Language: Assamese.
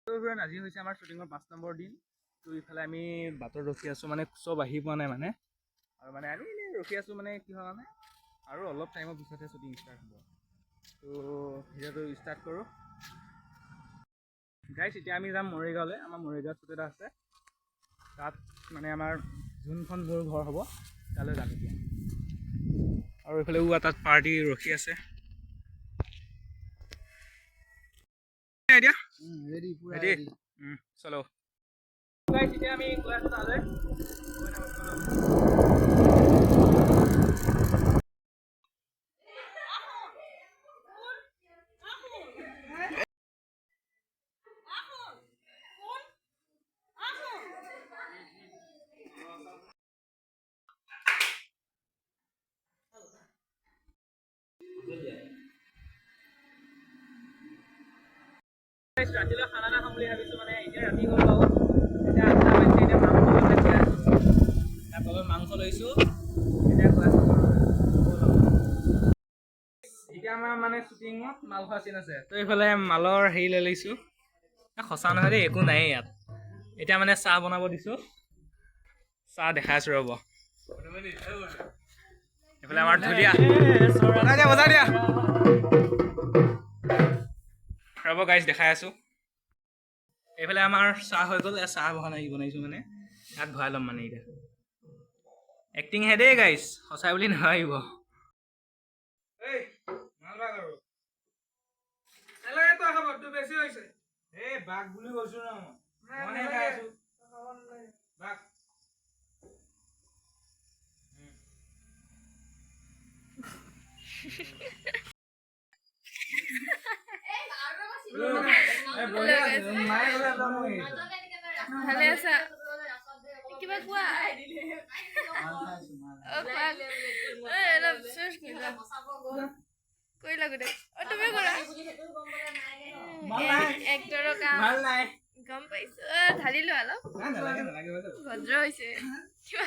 আজি হৈছে আমাৰ শ্বুটিঙৰ 5 নম্বৰ দিন। তো ইফালে আমি বাটত ৰখি আছোঁ, মানে চব আহি পোৱা নাই মানে, আৰু মানে আমি এনেই ৰখি আছোঁ মানে কিহৰ কাৰণে, আৰু অলপ টাইমৰ পিছতহে শ্বুটিং ষ্টাৰ্ট হ'ব। তো ভিডিঅ'টো ষ্টাৰ্ট কৰোঁ গাইছ। এতিয়া আমি যাম মৰিগাঁৱলৈ। আমাৰ মৰিগাঁৱত শ্বুট এটা আছে, তাত মানে আমাৰ যোনখন মোৰ ঘৰ হ'ব তালৈ যাম এতিয়া। আৰু এইফালে তাত পাৰ্টি ৰখি আছে এতিয়া। ৰেডি চলো গাইছ। এতিয়া আমি গৈ আছোঁ তালৈ। ৰাতিলৈ খানা এটা খাম বুলি ভাবিছোঁ, মানে এতিয়া ৰাতি হ'ল বাৰু, এতিয়া 8টা বাজিছে। এতিয়া মাংস বনাইছে, তাৰ তলত মাংস লৈছোঁ, এতিয়া গৈ আছোঁ। এতিয়া আমাৰ মানে শ্বুটিঙত মাল খোৱা চিন আছে, তো এইফালে মালৰ হেৰি লৈ লৈছোঁ। সঁচা নহয় দেই, একো নায়েই ইয়াত। এতিয়া মানে চাহ বনাব দিছোঁ, চাহ দেখাই আছোঁ ৰ'ব। এইফালে আমাৰ ধুলীয়া বজাই দিয়া ৰ'ব গাইছ, দেখাই আছোঁ। এইফালে আমাৰ চাহ হৈ গ'ল, চাহ বনাইছোঁ মানে ইয়াত ভৰাই ল'ম মানে এতিয়া। এক্টিং হে দেই গাইছ, সঁচাই বুলি নাভাবিব। বেছি হৈছে এই বাঘ বুলি কৈছো ন, মই খাই আছো বাঘ। ভালে আছা? কিবা কোৱা। কৰিলা গোটেই তুমি কৰা এক্টৰৰ কাম গম পাইছো। ঢালি লোৱা অলপ ভদ্ৰ হৈছে কিবা